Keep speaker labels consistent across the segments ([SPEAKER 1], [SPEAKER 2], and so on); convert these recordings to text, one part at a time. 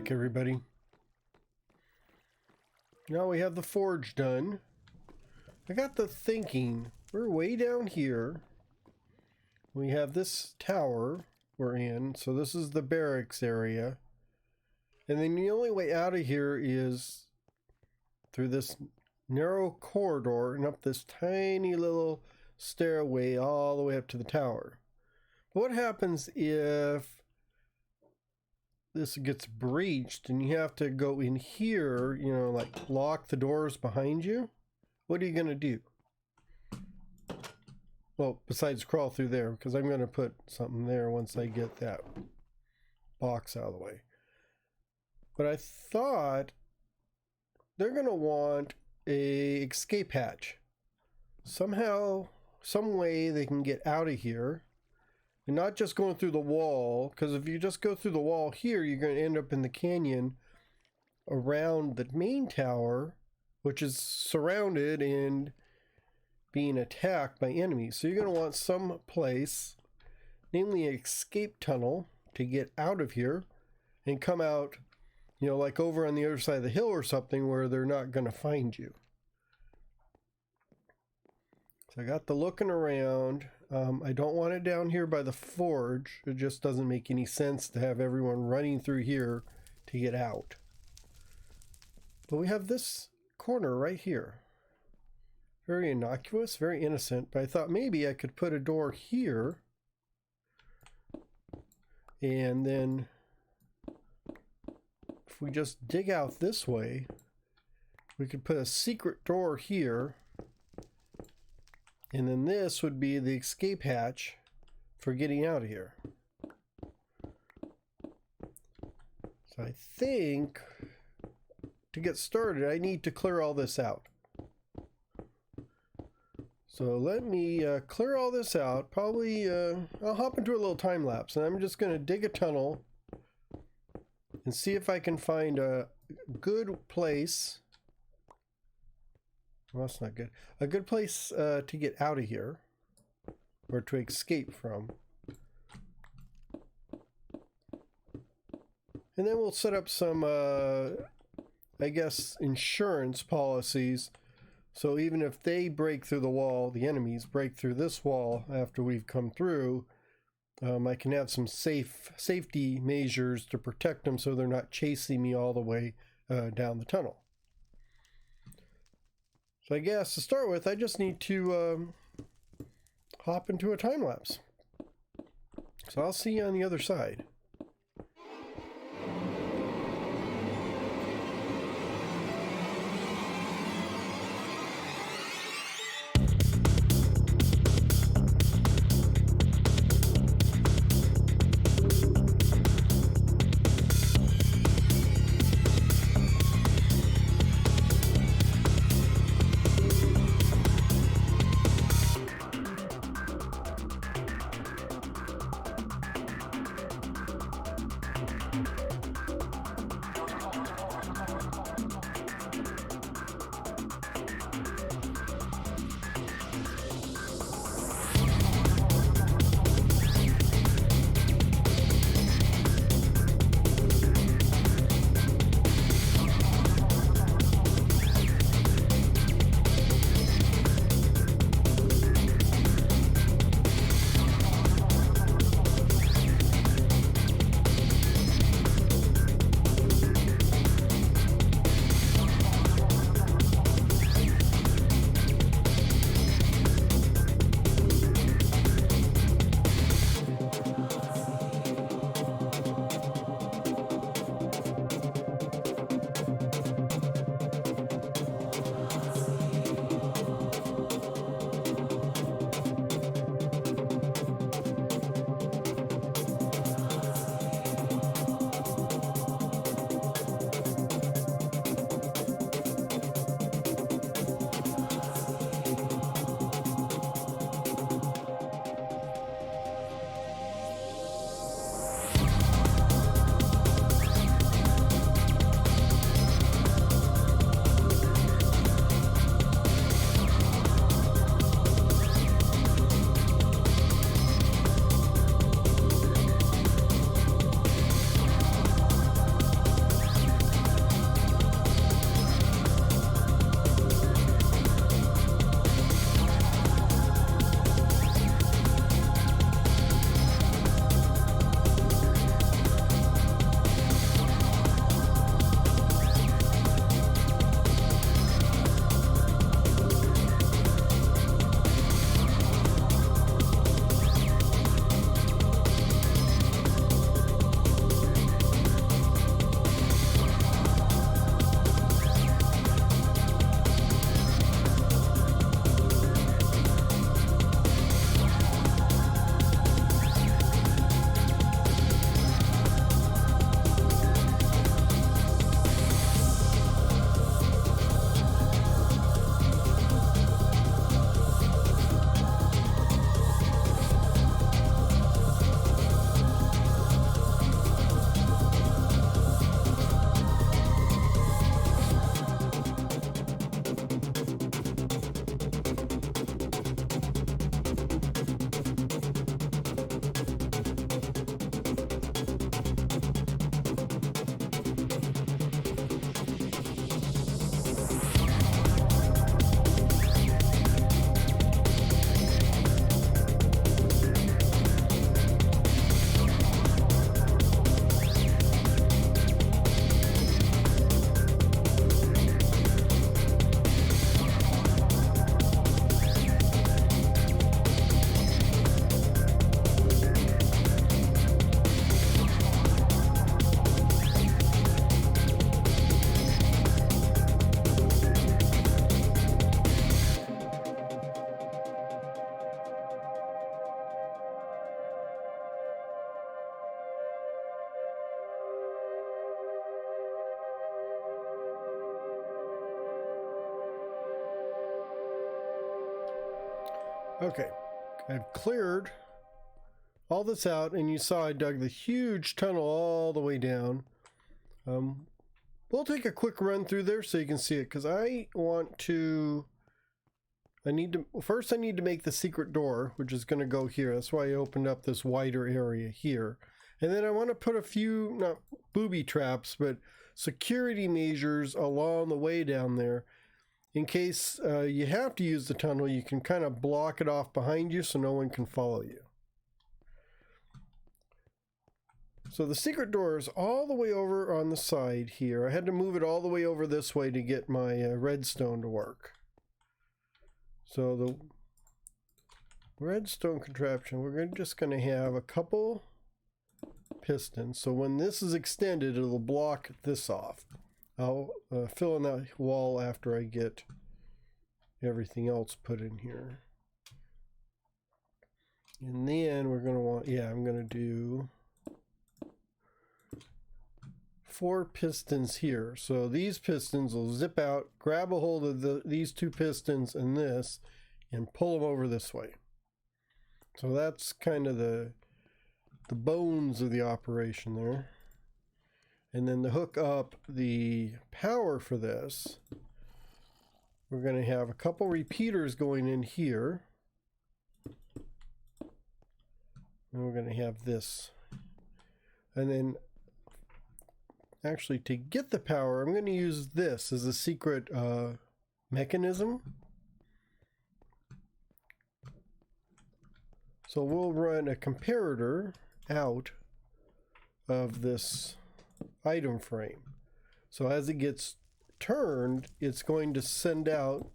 [SPEAKER 1] back, everybody. Now we have the forge done. I got the thinking, we're way down here. We have this tower we're in, so this is the barracks area. And then the only way out of here is through this narrow corridor and up this tiny little stairway all the way up to the tower. But what happens if this gets breached and you have to go in here, you know, like lock the doors behind you? What are you going to do? Well, besides crawl through there, because I'm going to put something there once I get that box out of the way. But I thought they're going to want a escape hatch. Somehow, some way they can get out of here. And not just going through the wall, because if you just go through the wall here, you're going to end up in the canyon around the main tower, which is surrounded and being attacked by enemies. So you're going to want some place, namely an escape tunnel, to get out of here and come out, you know, like over on the other side of the hill or something where they're not going to find you. So I got the looking around. I don't want it down here by the forge. It just doesn't make any sense to have everyone running through here to get out. But we have this corner right here. Very innocuous, very innocent. But I thought maybe I could put a door here. And then if we just dig out this way, we could put a secret door here. And then this would be the escape hatch for getting out of here. So I think to get started, I need to clear all this out. So let me clear all this out. Probably I'll hop into a little time lapse, and I'm just going to dig a tunnel and see if I can find a good place. Well, that's not good. A good place to get out of here, or to escape from. And then we'll set up some, I guess, insurance policies. So even if they break through the wall, the enemies break through this wall after we've come through, I can have some safety measures to protect them so they're not chasing me all the way down the tunnel. So I guess to start with, I just need to hop into a time lapse. So I'll see you on the other side. Okay, I've cleared all this out, and you saw I dug the huge tunnel all the way down. We'll take a quick run through there so you can see it, because I need to make the secret door, which is going to go here. That's why I opened up this wider area here. And then I want to put a few, not booby traps, but security measures along the way down there. In case you have to use the tunnel, you can kind of block it off behind you so no one can follow you. So the secret door is all the way over on the side here. I had to move it all the way over this way to get my redstone to work. So the redstone contraption, we're just going to have a couple pistons. So when this is extended, it'll block this off. I'll fill in that wall after I get everything else put in here. And then we're going to want, I'm going to do 4 pistons here. So these pistons will zip out, grab a hold of these 2 pistons and this, and pull them over this way. So that's kind of the bones of the operation there. And then to hook up the power for this, we're going to have a couple repeaters going in here. And we're going to have this. And then actually, to get the power, I'm going to use this as a secret mechanism. So we'll run a comparator out of this item frame. So as it gets turned, it's going to send out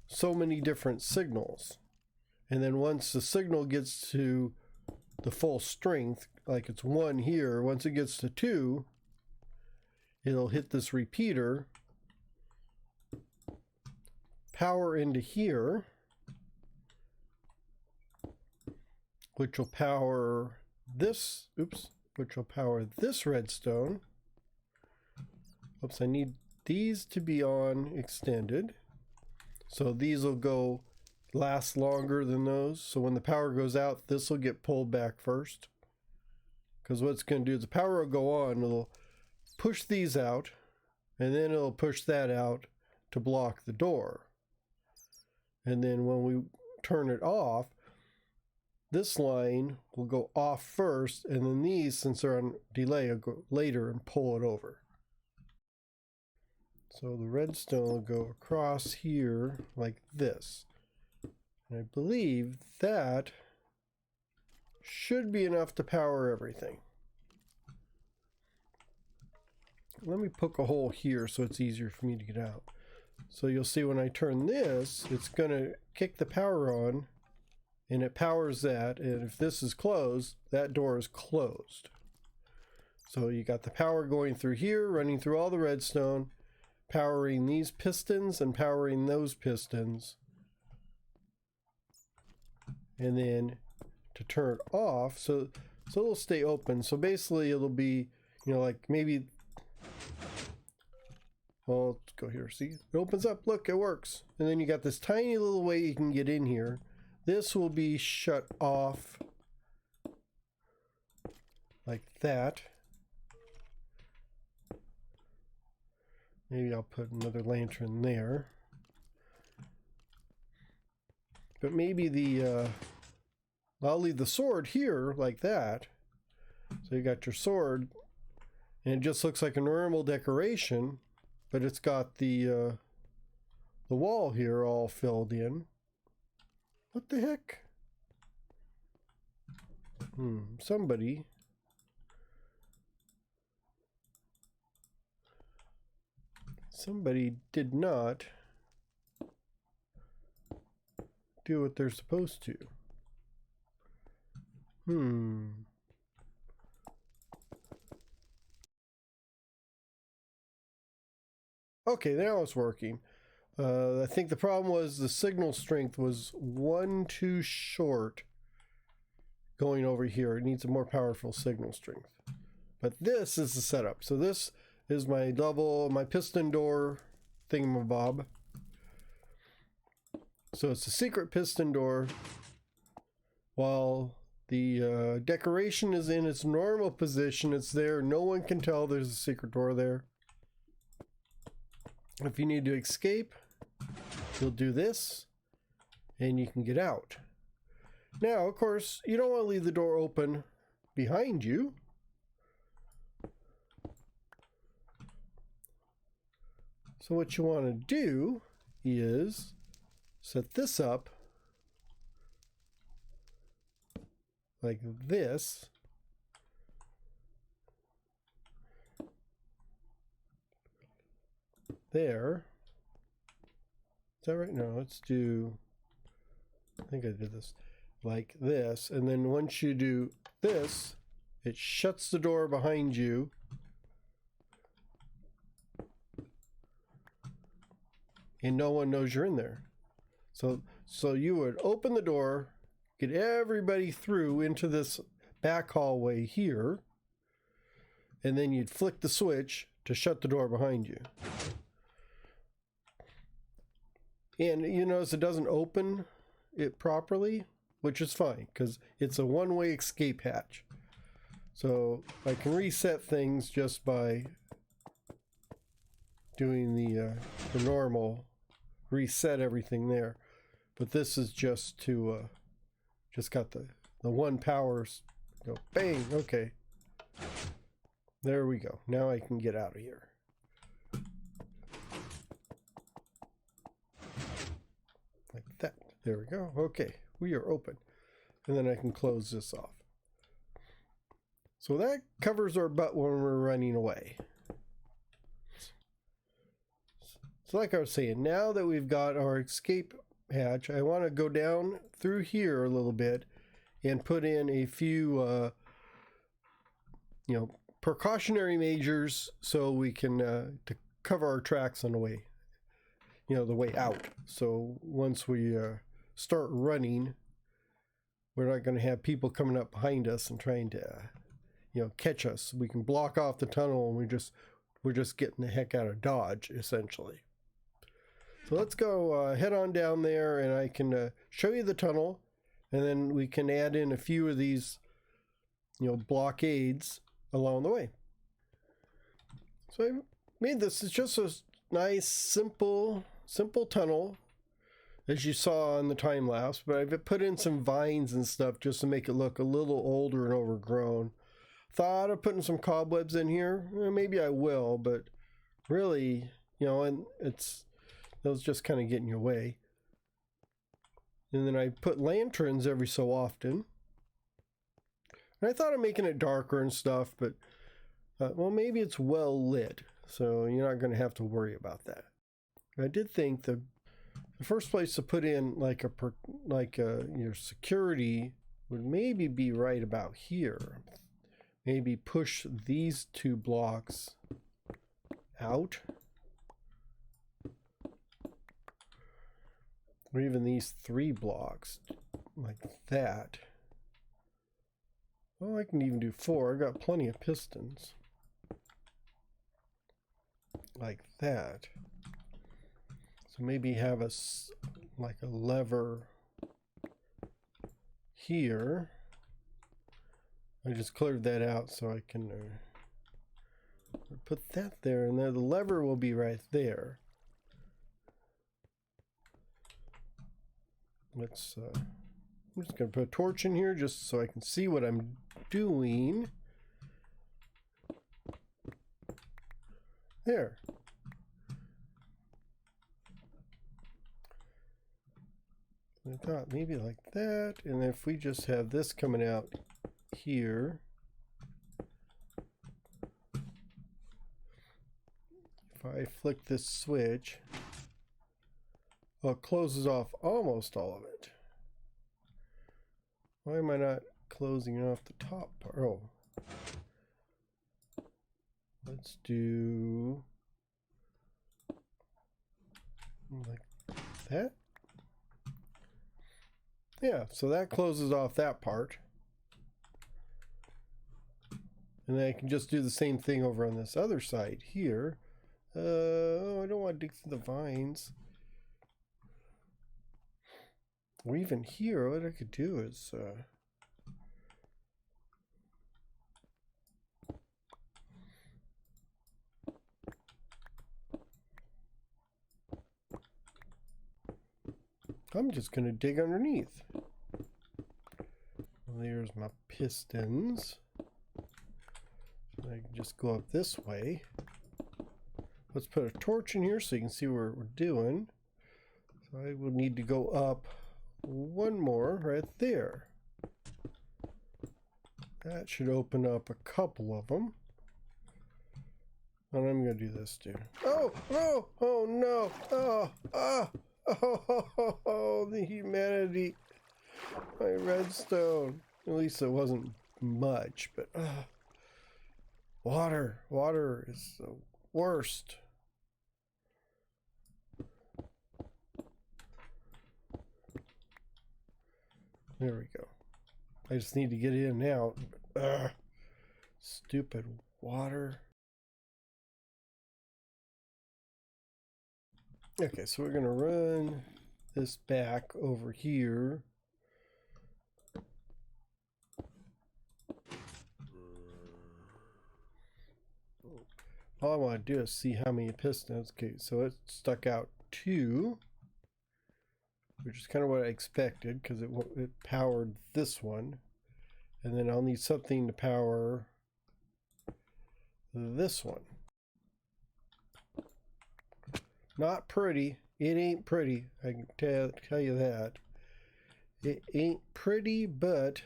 [SPEAKER 1] so many different signals. And then once the signal gets to the full strength, like it's 1 here, once it gets to 2, it'll hit this repeater, power into here, which will power this, which will power this redstone. Oops, I need these to be on extended. So these will last longer than those. So when the power goes out, this will get pulled back first. Because what it's going to do is the power will go on, it'll push these out, and then it'll push that out to block the door. And then when we turn it off, this line will go off first, and then these, since they're on delay, will go later and pull it over. So the redstone will go across here like this. And I believe that should be enough to power everything. Let me poke a hole here so it's easier for me to get out. So you'll see when I turn this, it's going to kick the power on, and it powers that. And if this is closed, that door is closed. So you got the power going through here, running through all the redstone, powering these pistons and powering those pistons. And then to turn it off, so it'll stay open. So basically it'll be, like maybe, well, let's go here. See, it opens up. Look, it works. And then you got this tiny little way you can get in here. This will be shut off like that. Maybe I'll put another lantern there. But maybe I'll leave the sword here like that. So you got your sword, and it just looks like a normal decoration, but it's got the wall here all filled in. What the heck? Somebody did not do what they're supposed to. Okay, now it's working. I think the problem was the signal strength was 1 too short going over here. It needs a more powerful signal strength. But this is the setup. So this is my piston door thingamabob. So it's a secret piston door while the decoration is in its normal position. It's there. No one can tell there's a secret door there. If you need to escape, you'll do this, and you can get out. Now, of course, you don't want to leave the door open behind you. So what you want to do is set this up like this. There. Is that right? No, let's do, I think I did this like this. And then once you do this, it shuts the door behind you. And no one knows you're in there. So you would open the door, get everybody through into this back hallway here, and then you'd flick the switch to shut the door behind you. And you notice it doesn't open it properly, which is fine because it's a one-way escape hatch. So I can reset things just by doing the normal reset everything there. But this is just to just got the one power go bang. Okay, there we go. Now I can get out of here. Like that. There we go. Okay, we are open. And then I can close this off. So that covers our butt when we're running away. So like I was saying, now that we've got our escape hatch, I want to go down through here a little bit and put in a few, precautionary measures so we can to cover our tracks on the way, the way out. So once we start running, we're not going to have people coming up behind us and trying to, catch us. We can block off the tunnel and we're just getting the heck out of Dodge, essentially. So let's go head on down there, and I can show you the tunnel, and then we can add in a few of these, blockades along the way. So I made this. It's just a nice, simple tunnel, as you saw in the time lapse, but I've put in some vines and stuff just to make it look a little older and overgrown. Thought of putting some cobwebs in here. Maybe I will, but really, and those just kind of get in your way. And then I put lanterns every so often. And I thought of making it darker and stuff, but well, maybe it's well lit, so you're not going to have to worry about that. I did think the first place to put in your security would maybe be right about here. Maybe push these 2 blocks out. Or even these 3 blocks, like that. Well, I can even do 4. I've got plenty of pistons. Like that. So maybe have a lever here. I just cleared that out so I can put that there, and then the lever will be right there. I'm just going to put a torch in here just so I can see what I'm doing. There. I thought maybe like that, and if we just have this coming out here. If I flick this switch, well, it closes off almost all of it. Why am I not closing off the top part? Oh. Let's do like that. Yeah, so that closes off that part. And then I can just do the same thing over on this other side here. Oh, I don't want to dig through the vines. Or even here, what I could do is I'm just going to dig underneath. There's my pistons. I can just go up this way. Let's put a torch in here so you can see what we're doing. So I will need to go up one more right there. That should open up a couple of them. And I'm going to do this too. Oh, no! Oh, no! Oh, ah! Oh, the humanity. My redstone. At least it wasn't much, but water is the worst. There we go. I just need to get in and out. Stupid water. Okay, so we're gonna run this back over here. All I want to do is see how many pistons. Okay, so it stuck out 2, which is kind of what I expected because it powered this one, and then I'll need something to power this one. Not pretty. It ain't pretty. I can tell you that. It ain't pretty, but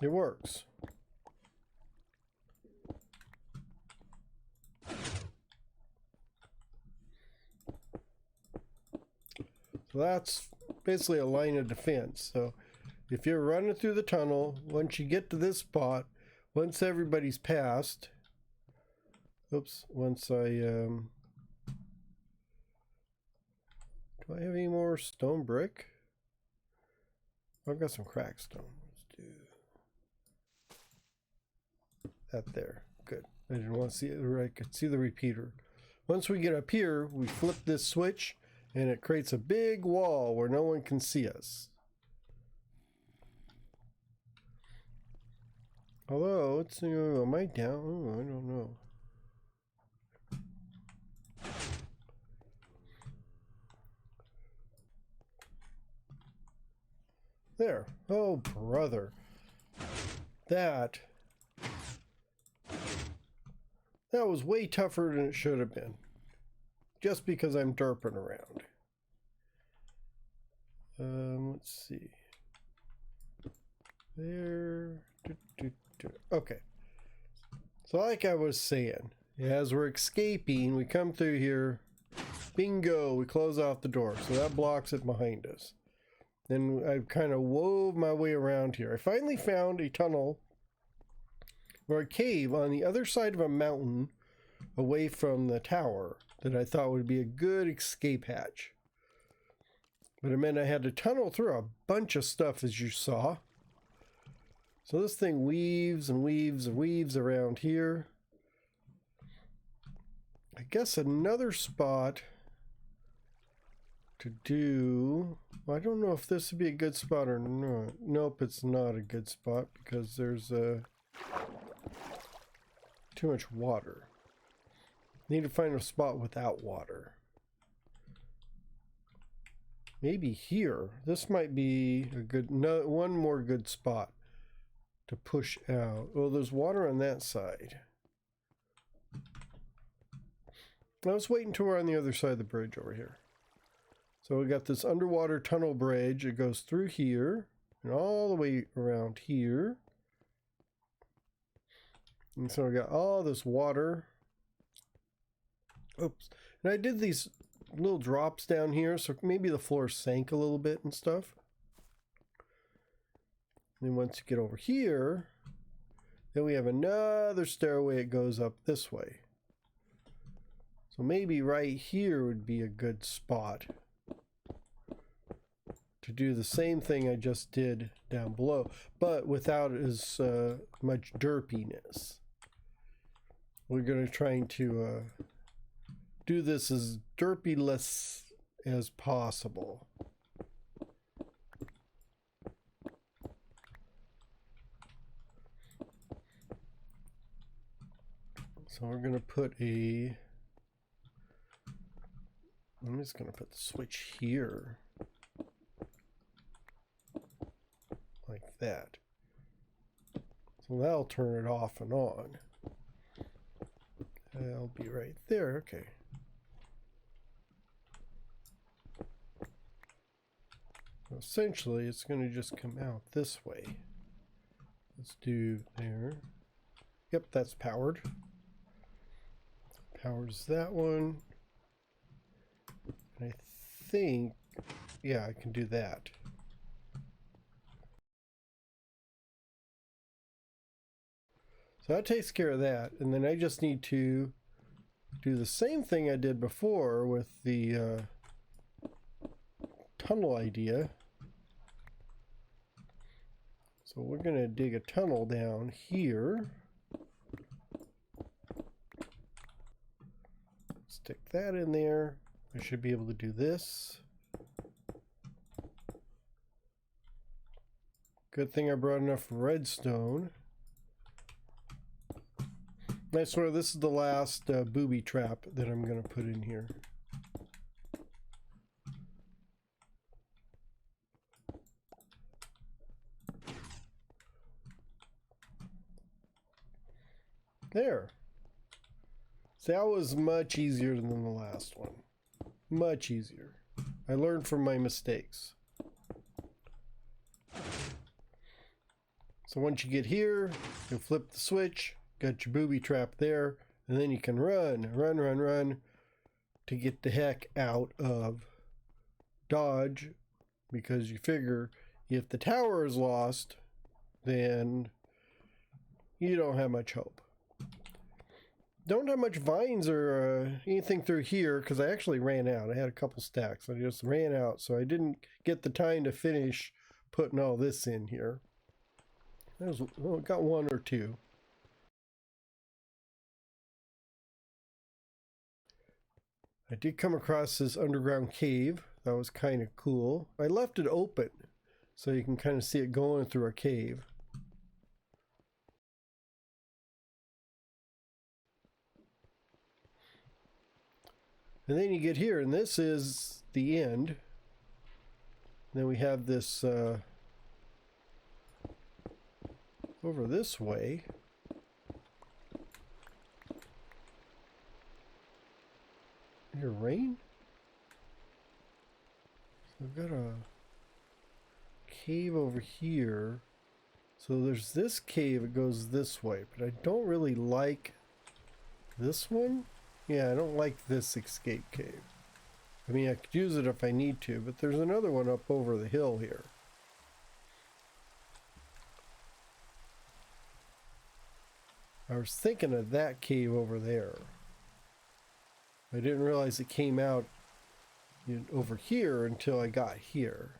[SPEAKER 1] it works. So that's basically a line of defense. So if you're running through the tunnel, once you get to this spot, once everybody's passed, once I do I have any more stone brick? I've got some cracked stone. Let's do that there. Good. I didn't want to see it, or I could see the repeater. Once we get up here, we flip this switch and it creates a big wall where no one can see us. Although, it's, am I down? Oh, I don't know. There. Oh, brother. That was way tougher than it should have been. Just because I'm derping around. Let's see. There. Okay. So like I was saying, as we're escaping, we come through here. Bingo, we close off the door. So that blocks it behind us. Then I kind of wove my way around here. I finally found a tunnel or a cave on the other side of a mountain away from the tower that I thought would be a good escape hatch. But it meant I had to tunnel through a bunch of stuff, as you saw. So this thing weaves and weaves and weaves around here. I guess another spot to do, I don't know if this would be a good spot or not. Nope, it's not a good spot because there's too much water. Need to find a spot without water. Maybe here. This might be a good, one more good spot to push out. Well, there's water on that side. Let's wait until we're on the other side of the bridge over here. So we got this underwater tunnel bridge. It goes through here and all the way around here. And so we got all this water. Oops. And I did these little drops down here, so maybe the floor sank a little bit and stuff. And then once you get over here, then we have another stairway. It goes up this way. So maybe right here would be a good spot to do the same thing I just did down below, but without as much derpiness. We're going to try to do this as derpy-less as possible. So we're going to put a... I'm just going to put the switch here. Like that. So that'll turn it off and on. That'll be right there. Okay. So essentially, it's going to just come out this way. Let's do there. Yep, that's powered. Powers that one. I think, yeah, I can do that. So that takes care of that, and then I just need to do the same thing I did before with the tunnel idea. So we're going to dig a tunnel down here. Stick that in there. I should be able to do this. Good thing I brought enough redstone. I swear this is the last booby trap that I'm going to put in here. There. So that was much easier than the last one. Much easier. I learned from my mistakes. So once you get here, you'll flip the switch. Got your booby trap there, and then you can run to get the heck out of Dodge, because you figure if the tower is lost, then you don't have much hope. Don't have much vines or anything through here, because I actually ran out. I had a couple stacks. I just ran out, so I didn't get the time to finish putting all this in here. Well, got one or two. I did come across this underground cave. That was kind of cool. I left it open so you can kind of see it going through a cave. And then you get here, and this is the end. And then we have this over this way. Here, rain? So we've got a cave over here. So there's this cave, it goes this way, but I don't really like this one. Yeah, I don't like this escape cave. I mean, I could use it if I need to, but there's another one up over the hill here. I was thinking of that cave over there. I didn't realize it came out over here until I got here.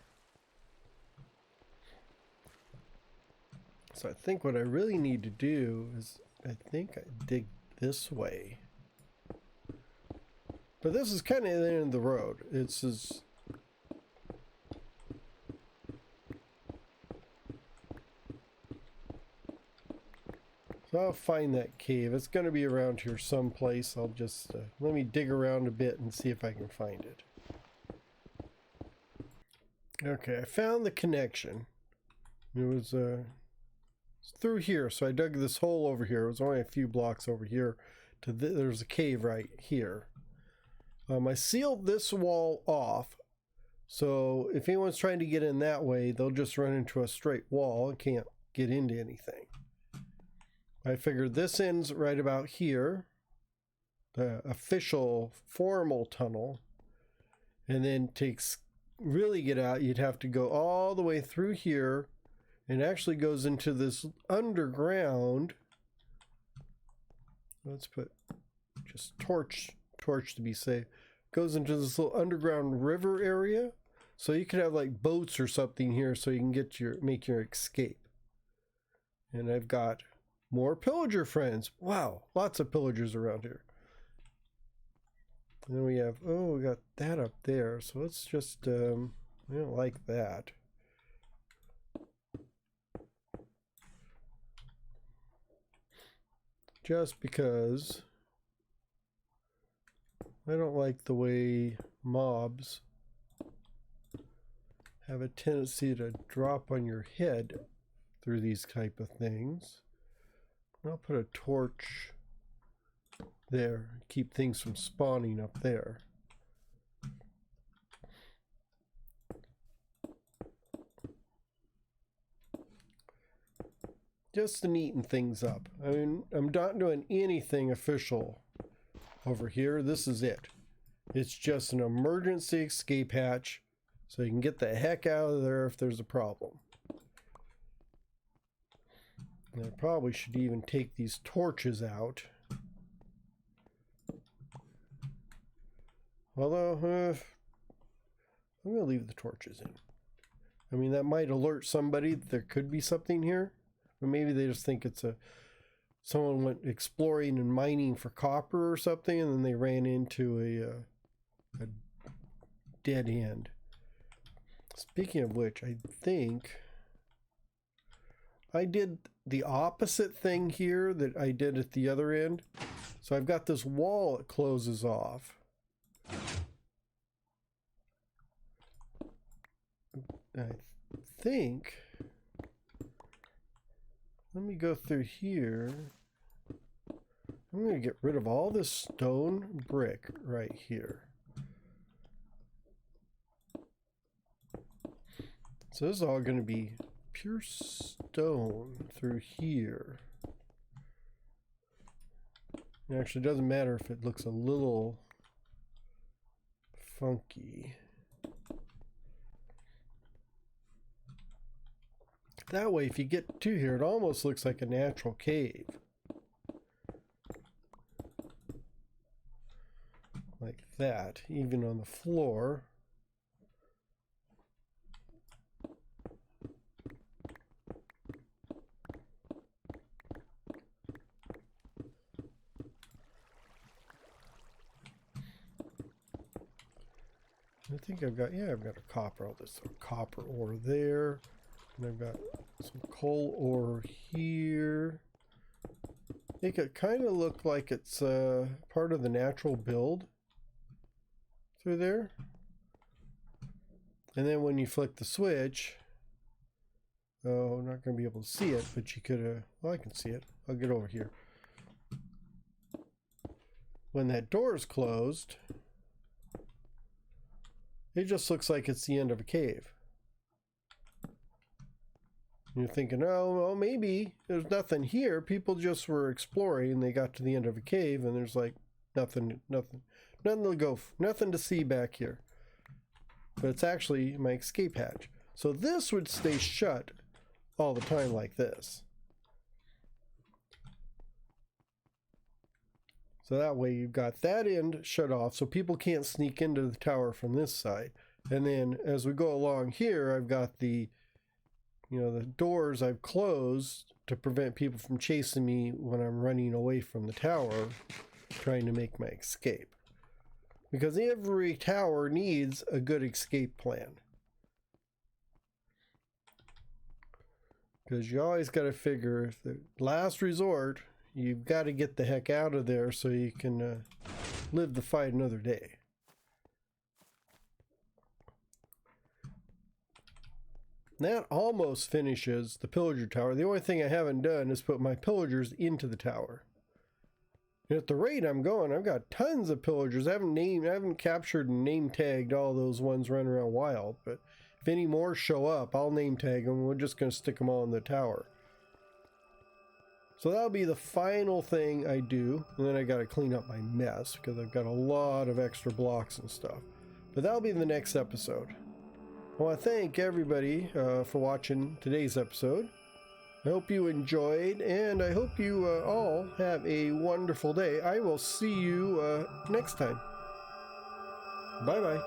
[SPEAKER 1] So I think what I really need to do is, I think I dig this way. But this is kind of the end of the road. It's just... So I'll find that cave. It's going to be around here someplace. I'll just let me dig around a bit and see if I can find it. Okay, I found the connection. It was through here, so I dug this hole over here. It was only a few blocks over here. There's a cave right here. I sealed this wall off, so if anyone's trying to get in that way, they'll just run into a straight wall and can't get into anything. I figured this ends right about here, the official formal tunnel, and then to really get out, you'd have to go all the way through here, and actually goes into this underground. Let's put just torch to be safe. Goes into this little underground river area, so you could have like boats or something here, so you can make your escape. And I've got more pillager friends. Wow, lots of pillagers around here. And then we have, oh, we got that up there. So let's just, we don't like that. Just because I don't like the way mobs have a tendency to drop on your head through these type of things. I'll put a torch there, keep things from spawning up there. Just to neaten things up. I mean, I'm not doing anything official over here. This is it. It's just an emergency escape hatch so you can get the heck out of there if there's a problem. And I probably should even take these torches out. Although, I'm going to leave the torches in. I mean, that might alert somebody that there could be something here. Or maybe they just think it's someone went exploring and mining for copper or something, and then they ran into a dead end. Speaking of which, I think I did the opposite thing here that I did at the other end. So I've got this wall that closes off. I think, let me go through here. I'm going to get rid of all this stone brick right here. So this is all going to be pure stone through here. It actually doesn't matter if it looks a little funky. That way, if you get to here, it almost looks like a natural cave. Like that, even on the floor. I think I've got, yeah, I've got a copper, all this copper ore there. And I've got some coal ore here. Make it kind of look like it's part of the natural build through there. And then when you flick the switch, oh, I'm not going to be able to see it, but you could, well, I can see it. I'll get over here. When that door is closed, it just looks like it's the end of a cave. You're thinking, oh, well, maybe there's nothing here. People just were exploring and they got to the end of a cave and there's like nothing to go, nothing to see back here. But it's actually my escape hatch. So this would stay shut all the time like this. So that way you've got that end shut off so people can't sneak into the tower from this side. And then as we go along here, I've got the, you know, the doors I've closed to prevent people from chasing me when I'm running away from the tower, trying to make my escape. Because every tower needs a good escape plan. Because you always got to figure, if the last resort, you've got to get the heck out of there so you can live the fight another day. That almost finishes the pillager tower. The only thing I haven't done is put my pillagers into the tower. And at the rate I'm going, I've got tons of pillagers. I haven't captured and name tagged all those ones running around wild, but if any more show up, I'll name tag them. We're just going to stick them all in the tower. So that'll be the final thing I do, and then I got to clean up my mess because I've got a lot of extra blocks and stuff. But that'll be the next episode. I want to thank everybody for watching today's episode. I hope you enjoyed, and I hope you all have a wonderful day. I will see you next time. Bye-bye.